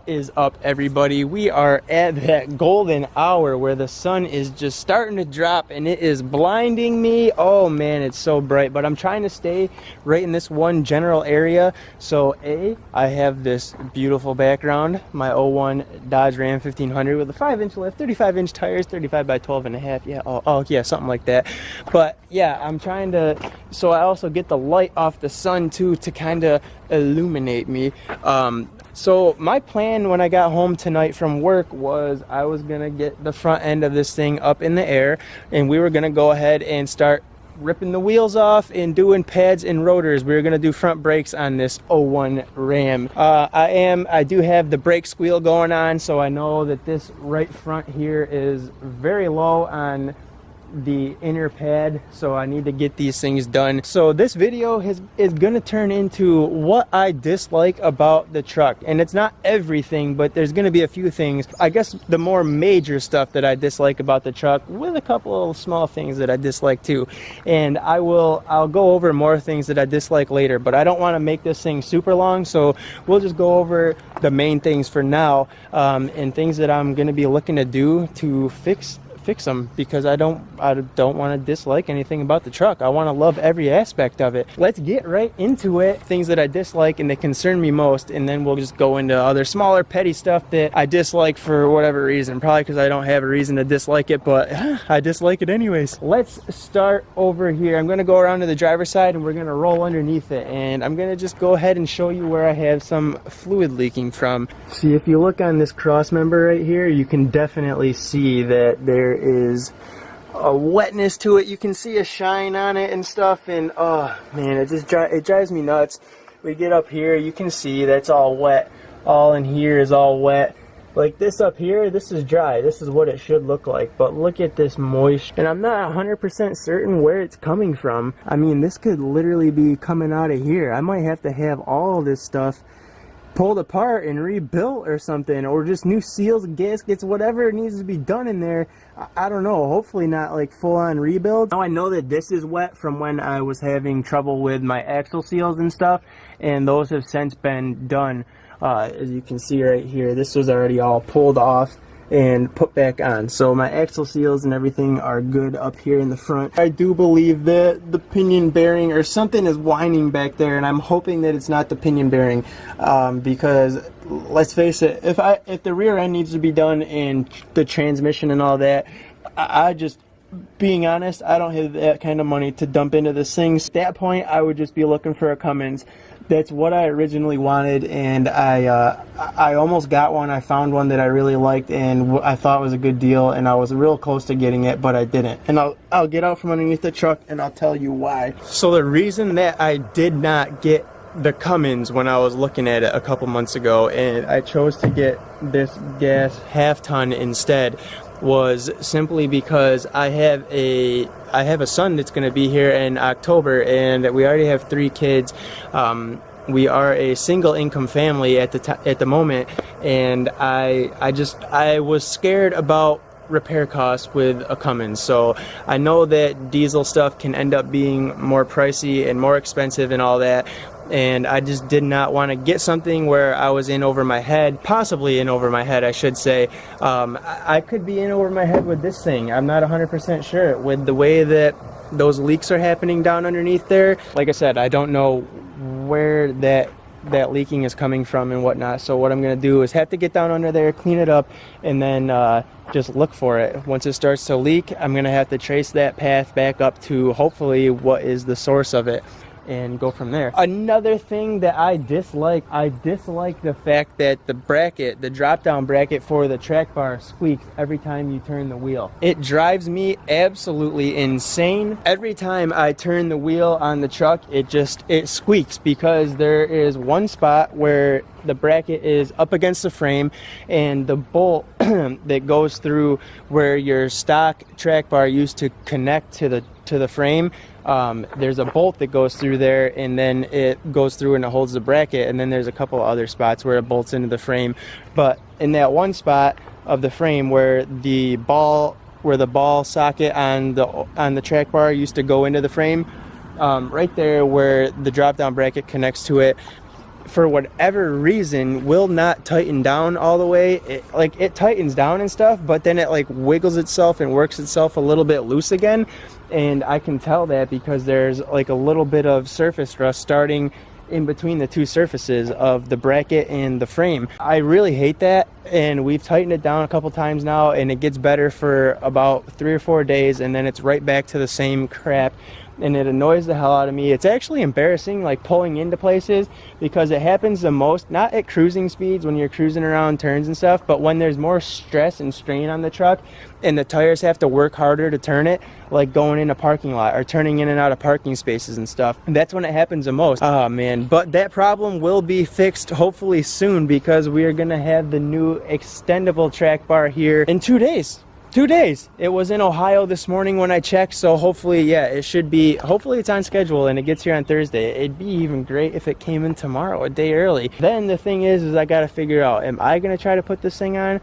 is up, everybody? We are at that golden hour where the sun is just starting to drop and it is blinding me. Oh man, it's so bright, but I'm trying to stay right in this one general area. So I have this beautiful background, my '01 Dodge Ram 1500 with a 5-inch lift, 35-inch tires, 35 by 12.5. Yeah, oh yeah, something like that. But yeah, I'm trying to, so I also get the light off the sun too to kind of illuminate me. So my plan when I got home tonight from work was I was gonna get the front end of this thing up in the air, and we were gonna go ahead and start ripping the wheels off and doing pads and rotors. We were gonna do front brakes on this '01 Ram. I do have the brake squeal going on, so I know that this right front here is very low on the inner pad, so I need to get these things done. So this video is gonna turn into what I dislike about the truck, and it's not everything, but there's gonna be a few things. I guess the more major stuff that I dislike about the truck, with a couple of small things that I dislike too. And I'll go over more things that I dislike later, but I don't want to make this thing super long, so we'll just go over the main things for now, and things that I'm gonna be looking to do to fix them, because I don't want to dislike anything about the truck. I want to love every aspect of it. Let's get right into it. Things that I dislike and that concern me most, and then we'll just go into other smaller petty stuff that I dislike for whatever reason, probably because I don't have a reason to dislike it, but I dislike it anyways. Let's start over here. I'm going to go around to the driver's side and we're going to roll underneath it, and I'm going to just go ahead and show you where I have some fluid leaking from. See, if you look on this cross member right here, you can definitely see that there is a wetness to it. You can see a shine on it and stuff, and oh man, it drives me nuts. We get up here, you can see that's all wet. All in here is all wet. Like this up here, this is dry. This is what it should look like, but look at this moisture. And I'm not 100% certain where it's coming from. I mean, this could literally be coming out of here. I might have to have all this stuff pulled apart and rebuilt or something, or just new seals, gaskets, whatever needs to be done in there. I don't know, hopefully not like full-on rebuild. Now I know that this is wet from when I was having trouble with my axle seals and stuff, and those have since been done. As you can see right here, this was already all pulled off and put back on, so my axle seals and everything are good up here in the front. I do believe that the pinion bearing or something is whining back there, and I'm hoping that it's not the pinion bearing, because let's face it, if the rear end needs to be done and the transmission and all that, I just, being honest, I don't have that kind of money to dump into this thing. At that point, I would just be looking for a Cummins. That's what I originally wanted, and I almost got one. I found one that I really liked and I thought was a good deal, and I was real close to getting it, but I didn't. And I'll get out from underneath the truck and I'll tell you why. So the reason that I did not get the Cummins when I was looking at it a couple months ago, and I chose to get this gas half-ton instead, was simply because I have a son that's going to be here in October, and we already have 3 kids. We are a single income family at the moment, and I was scared about repair costs with a Cummins. So I know that diesel stuff can end up being more pricey and more expensive and all that, and I just did not want to get something where I was in over my head, possibly in over my head, I should say. I could be in over my head with this thing. I'm not 100% sure with the way that those leaks are happening down underneath there. Like I said, I don't know where that leaking is coming from and whatnot, so what I'm going to do is have to get down under there, clean it up, and then just look for it. Once it starts to leak, I'm going to have to trace that path back up to hopefully what is the source of it, and go from there. Another thing that I dislike the fact that the bracket, the drop down bracket for the track bar, squeaks every time you turn the wheel. It drives me absolutely insane. Every time I turn the wheel on the truck, it squeaks, because there is one spot where the bracket is up against the frame, and the bolt that goes through where your stock track bar used to connect to the frame, there's a bolt that goes through there, and then it goes through and it holds the bracket, and then there's a couple other spots where it bolts into the frame. But in that one spot of the frame where the ball socket on the track bar used to go into the frame, right there where the drop down bracket connects to it, for whatever reason, will not tighten down all the way. It tightens down and stuff, but then it like wiggles itself and works itself a little bit loose again. And I can tell that because there's like a little bit of surface rust starting in between the two surfaces of the bracket and the frame. I really hate that, and we've tightened it down a couple times now, and it gets better for about 3 or 4 days, and then it's right back to the same crap, and it annoys the hell out of me. It's actually embarrassing, like pulling into places, because it happens the most not at cruising speeds when you're cruising around turns and stuff, but when there's more stress and strain on the truck and the tires have to work harder to turn it, like going in a parking lot or turning in and out of parking spaces and stuff. And that's when it happens the most. Oh man, but that problem will be fixed hopefully soon, because we are gonna have the new extendable track bar here in 2 days. 2 days. It was in Ohio this morning when I checked, so hopefully, yeah, it should be, hopefully it's on schedule and it gets here on Thursday. It'd be even great if it came in tomorrow, a day early. Then the thing is I gotta figure out, am I gonna try to put this thing on,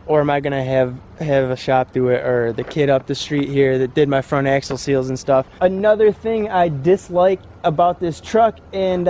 or am I gonna have a shop do it, or the kid up the street here that did my front axle seals and stuff. Another thing I dislike about this truck, and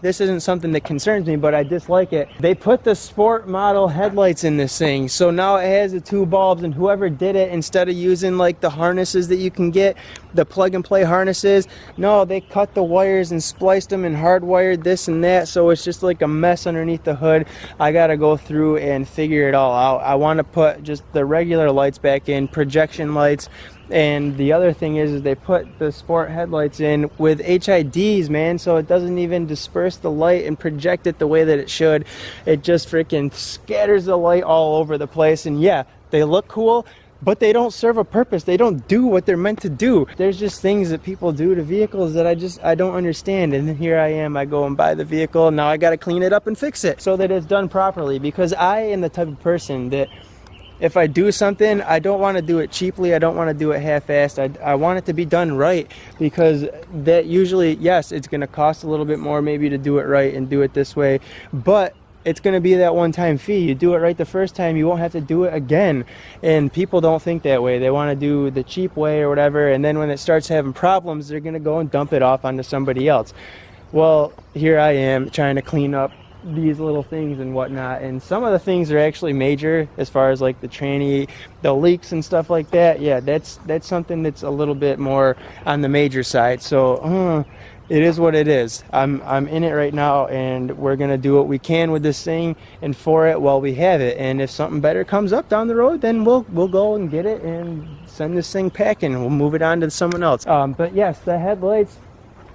this isn't something that concerns me, but I dislike it. They put the sport model headlights in this thing, so now it has the 2 bulbs, and whoever did it, instead of using like the harnesses that you can get, the plug and play harnesses, no, they cut the wires and spliced them and hardwired this and that, so it's just like a mess underneath the hood. I gotta go through and figure it all out. I want to put just the regular lights back in, projection lights. And the other thing is they put the sport headlights in with HIDs, man, so it doesn't even disperse the light and project it the way that it should. It just freaking scatters the light all over the place. And yeah, they look cool, but they don't serve a purpose. They don't do what they're meant to do. There's just things that people do to vehicles that I don't understand. And then here I am, I go and buy the vehicle, and now I got to clean it up and fix it so that it's done properly, because I am the type of person that if I do something, I don't want to do it cheaply. I don't want to do it half-assed. I want it to be done right, because that usually, yes, it's going to cost a little bit more maybe to do it right and do it this way, but it's going to be that one-time fee. You do it right the first time, you won't have to do it again. And people don't think that way. They want to do the cheap way or whatever, and then when it starts having problems, they're going to go and dump it off onto somebody else. Well, here I am trying to clean up these little things and whatnot, and some of the things are actually major as far as like the tranny, the leaks and stuff like that. Yeah, that's something that's a little bit more on the major side. So it is what it is. I'm in it right now, and we're gonna do what we can with this thing and for it while we have it. And if something better comes up down the road, then we'll go and get it and send this thing packing, and we'll move it on to someone else. But yes, the headlights,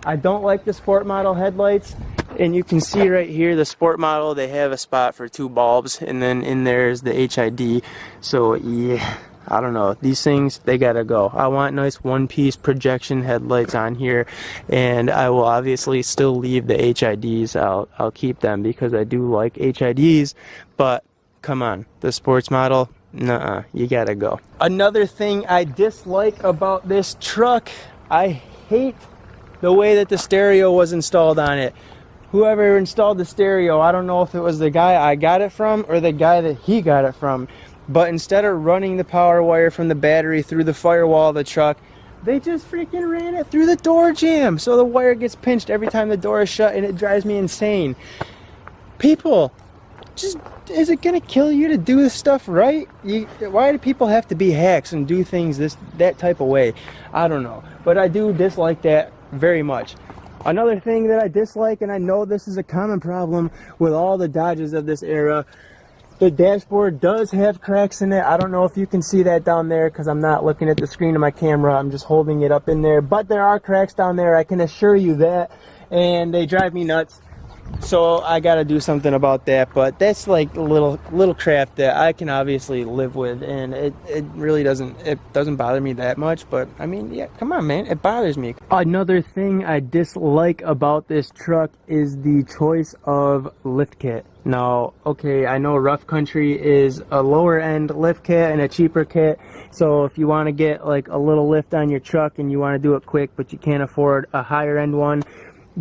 I don't like the sport model headlights. And you can see right here, the sport model, they have a spot for 2 bulbs, and then in there is the HID. So yeah, I don't know, these things, they gotta go. I want nice one-piece projection headlights on here, and I will obviously still leave the HIDs. I'll keep them because I do like HIDs, but come on, the sports model, nuh-uh, you gotta go. Another thing I dislike about this truck, I hate the way that the stereo was installed on it. Whoever installed the stereo, I don't know if it was the guy I got it from or the guy that he got it from, but instead of running the power wire from the battery through the firewall of the truck, they just freaking ran it through the door jamb. So the wire gets pinched every time the door is shut, and it drives me insane. People, just, is it gonna kill you to do this stuff right? Why do people have to be hacks and do things that type of way? I don't know, but I do dislike that very much. Another thing that I dislike, and I know this is a common problem with all the Dodges of this era, the dashboard does have cracks in it. I don't know if you can see that down there because I'm not looking at the screen of my camera. I'm just holding it up in there, but there are cracks down there, I can assure you that, and they drive me nuts. So I got to do something about that, but that's like little crap that I can obviously live with, and it really doesn't bother me that much. But I mean, yeah, come on, man, it bothers me. Another thing I dislike about this truck is the choice of lift kit. Now, okay, I know Rough Country is a lower end lift kit and a cheaper kit, so if you want to get like a little lift on your truck and you want to do it quick but you can't afford a higher end one,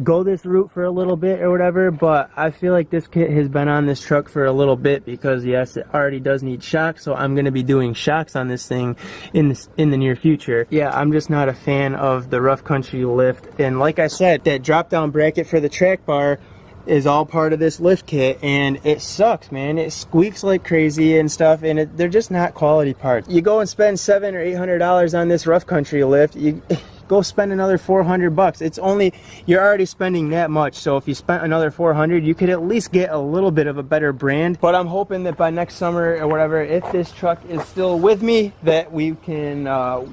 go this route for a little bit or whatever. But I feel like this kit has been on this truck for a little bit because yes, it already does need shocks, so I'm going to be doing shocks on this thing in the near future. Yeah, I'm just not a fan of the Rough Country lift, and like I said, that drop down bracket for the track bar, is all part of this lift kit, and it sucks, man. It squeaks like crazy and stuff, and they're just not quality parts. You go and spend $700 or $800 on this rough country lift, you go spend another 400 bucks. It's only, you're already spending that much, so if you spent another 400, you could at least get a little bit of a better brand. But I'm hoping that by next summer or whatever, if this truck is still with me, that we can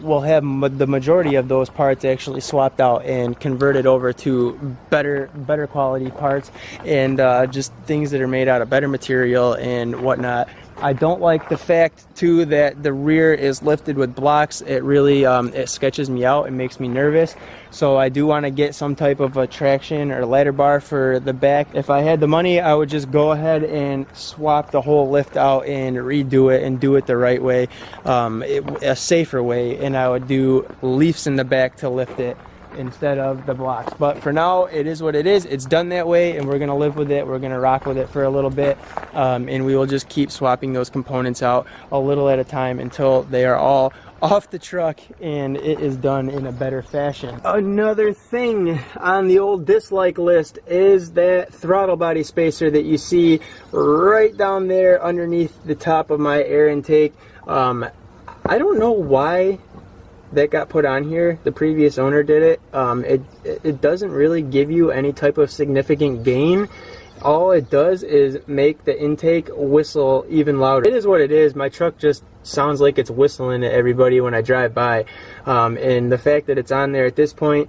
we'll have the majority of those parts actually swapped out and converted over to better quality parts, and just things that are made out of better material and whatnot. I don't like the fact too that the rear is lifted with blocks. It really it sketches me out. It makes me nervous. So I do want to get some type of a traction or ladder bar for the back. If I had the money, I would just go ahead and swap the whole lift out and redo it and do it the right way, a safer way, and I would do leafs in the back to lift it instead of the blocks. But for now, it is what it is. It's done that way, and we're gonna live with it. We're gonna rock with it for a little bit, and we will just keep swapping those components out a little at a time until they are all off the truck and it is done in a better fashion. Another thing on the old dislike list is that throttle body spacer that you see right down there underneath the top of my air intake. I don't know why that got put on here. The previous owner did it. It doesn't really give you any type of significant gain. All it does is make the intake whistle even louder. It is what it is. My truck just sounds like it's whistling at everybody when I drive by, and the fact that it's on there at this point,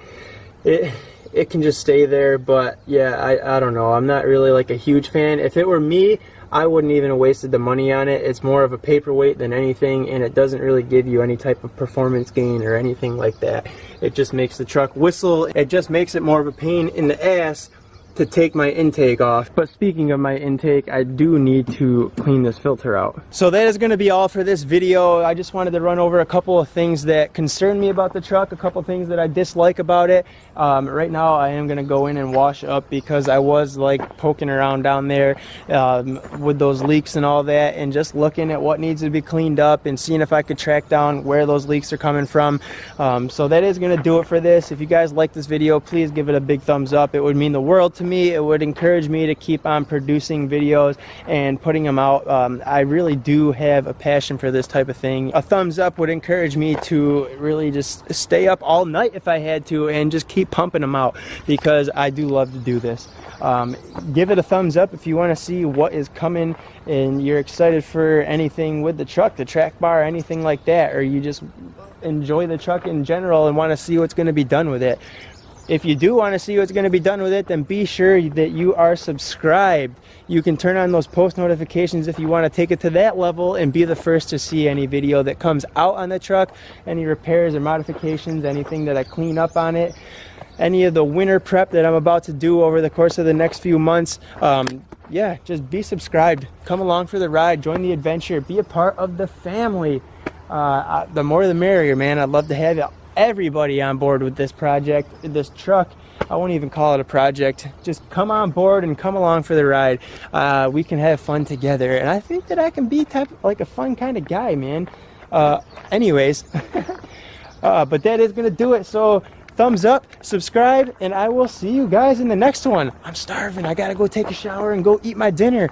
it can just stay there. But yeah, I don't know, I'm not really like a huge fan. If it were me, I wouldn't even have wasted the money on it. It's more of a paperweight than anything, and it doesn't really give you any type of performance gain or anything like that. It just makes the truck whistle. It just makes it more of a pain in the ass to take my intake off. But speaking of my intake, I do need to clean this filter out. So that is going to be all for this video. I just wanted to run over a couple of things that concern me about the truck, a couple things that I dislike about it. Right now I am going to go in and wash up because I was like poking around down there with those leaks and all that, and just looking at what needs to be cleaned up and seeing if I could track down where those leaks are coming from. So that is going to do it for this. If you guys like this video, please give it a big thumbs up. It would mean the world to me. It would encourage me to keep on producing videos and putting them out. I really do have a passion for this type of thing. A thumbs up would encourage me to really just stay up all night if I had to and just keep pumping them out, because I do love to do this. Give it a thumbs up if you want to see what is coming and you're excited for anything with the truck, the track bar, anything like that, or you just enjoy the truck in general and want to see what's going to be done with it. If you do want to see what's going to be done with it, then be sure that you are subscribed. You can turn on those post notifications if you want to take it to that level and be the first to see any video that comes out on the truck, any repairs or modifications, anything that I clean up on it, any of the winter prep that I'm about to do over the course of the next few months. Yeah, just be subscribed. Come along for the ride. Join the adventure. Be a part of the family. The more the merrier, man. I'd love to have everybody on board with this project, this truck. I won't even call it a project. Just come on board and come along for the ride. We can have fun together, and I think that I can be like a fun kind of guy, man. Anyways, but that is gonna do it. So thumbs up, subscribe, and I will see you guys in the next one. I'm starving. I gotta go take a shower and go eat my dinner.